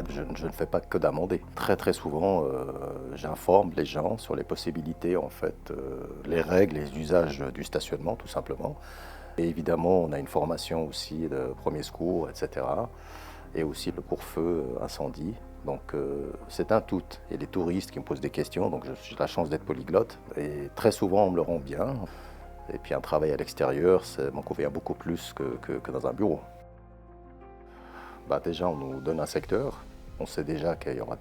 Je ne fais pas que d'amender. Très très souvent, j'informe les gens sur les possibilités, en fait, les règles, les usages du stationnement, tout simplement. Et évidemment, on a une formation aussi de premiers secours, etc. Et aussi le couvre-feu incendie. Donc c'est un tout. Il y a des touristes qui me posent des questions, donc j'ai la chance d'être polyglotte. Et très souvent, on me le rend bien. Et puis un travail à l'extérieur, ça m'en convient beaucoup plus que dans un bureau. Déjà, on nous donne un secteur. On sait déjà qu'il y aura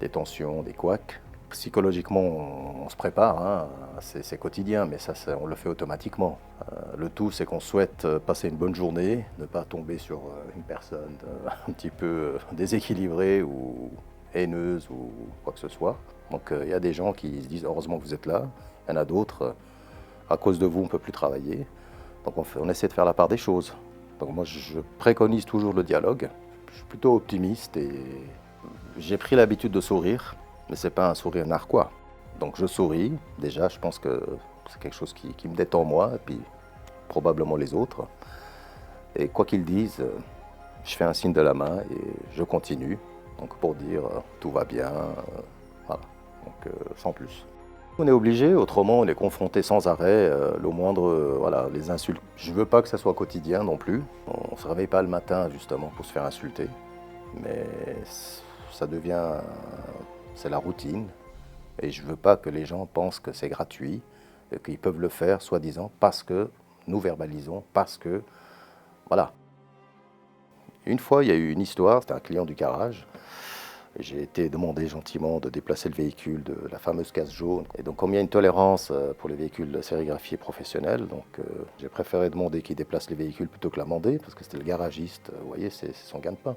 des tensions, des couacs. Psychologiquement, on se prépare, hein. C'est quotidien, mais on le fait automatiquement. Le tout, c'est qu'on souhaite passer une bonne journée, ne pas tomber sur une personne un petit peu déséquilibrée ou haineuse ou quoi que ce soit. Donc il y a des gens qui se disent heureusement que vous êtes là. Il y en a d'autres, à cause de vous, on ne peut plus travailler. Donc on essaie de faire la part des choses. Donc moi, je préconise toujours le dialogue. Je suis plutôt optimiste et j'ai pris l'habitude de sourire, mais c'est pas un sourire narquois. Donc je souris. Déjà, je pense que c'est quelque chose qui me détend moi, et puis probablement les autres. Et quoi qu'ils disent, je fais un signe de la main et je continue. Donc pour dire tout va bien, voilà. Donc sans plus. On est obligé, autrement on est confronté sans arrêt, le moindre, voilà, les insultes. Je veux pas que ça soit quotidien non plus. On se réveille pas le matin justement pour se faire insulter, mais ça devient, c'est la routine. Et je veux pas que les gens pensent que c'est gratuit, qu'ils peuvent le faire soi-disant parce que nous verbalisons, parce que, voilà. Une fois, il y a eu une histoire, c'était un client du garage. J'ai été demandé gentiment de déplacer le véhicule de la fameuse case jaune. Et donc, comme il y a une tolérance pour les véhicules sérigraphiés professionnels, donc j'ai préféré demander qu'il déplace les véhicules plutôt que l'amender, parce que c'était le garagiste. Vous voyez, c'est son gagne-pain.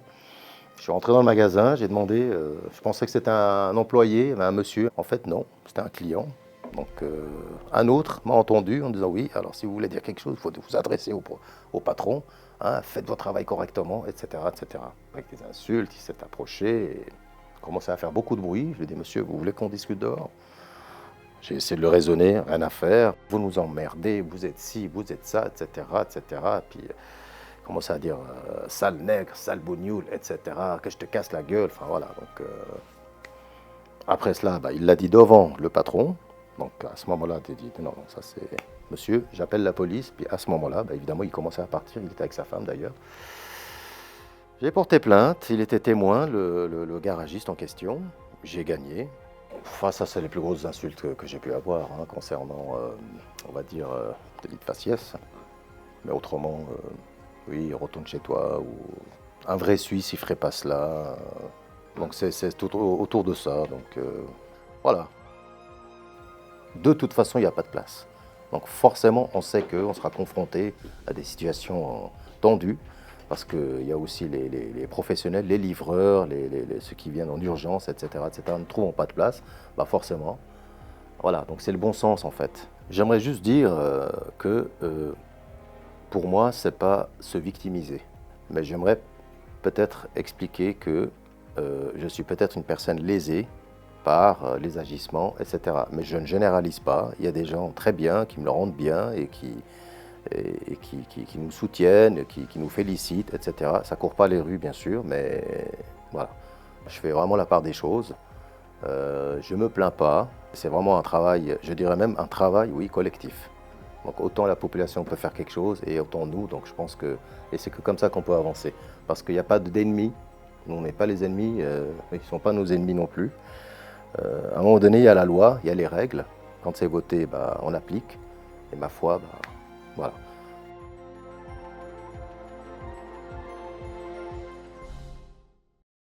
Je suis rentré dans le magasin, j'ai demandé, je pensais que c'était un employé, un monsieur. En fait, non, c'était un client. Donc, un autre m'a entendu en disant oui, alors si vous voulez dire quelque chose, il faut vous adresser au patron, hein, faites votre travail correctement, etc., etc. Avec des insultes, il s'est approché et commençait à faire beaucoup de bruit. Je lui ai dit, monsieur, vous voulez qu'on discute dehors? J'ai essayé de le raisonner, rien à faire. Vous nous emmerdez, vous êtes ci, vous êtes ça, etc., etc. Puis, il commençait à dire, sale nègre, sale bougnoule, etc., que je te casse la gueule. Enfin, voilà. Donc, après cela, il l'a dit devant le patron. Donc, à ce moment-là, tu dit, non, non, ça c'est... Monsieur, j'appelle la police. Puis, à ce moment-là, évidemment, il commençait à partir. Il était avec sa femme, d'ailleurs. J'ai porté plainte, il était témoin, le garagiste en question. J'ai gagné. Enfin, ça, c'est les plus grosses insultes que j'ai pu avoir hein, concernant, on va dire, délit de faciès. Mais autrement, oui, retourne chez toi. Ou un vrai Suisse, il ferait pas cela. Donc, c'est tout autour de ça. Donc, voilà. De toute façon, il n'y a pas de place. Donc, forcément, on sait qu'on sera confronté à des situations tendues. Parce qu'il y a aussi les professionnels, les livreurs, ceux qui viennent en urgence, etc., etc., ne trouvent pas de place, forcément. Voilà, donc c'est le bon sens en fait. J'aimerais juste dire que pour moi, c'est pas se victimiser. Mais j'aimerais peut-être expliquer que je suis peut-être une personne lésée par les agissements, etc. Mais je ne généralise pas. Il y a des gens très bien qui me le rendent bien et qui nous soutiennent, qui nous félicitent, etc. Ça ne court pas les rues, bien sûr, mais voilà. Je fais vraiment la part des choses. Je ne me plains pas. C'est vraiment un travail, je dirais même un travail, oui, collectif. Donc autant la population peut faire quelque chose et autant nous. Donc je pense que, et c'est que comme ça qu'on peut avancer. Parce qu'il n'y a pas d'ennemis. Nous, on n'est pas les ennemis, ils ne sont pas nos ennemis non plus. À un moment donné, il y a la loi, il y a les règles. Quand c'est voté, on applique. Et ma foi, voilà.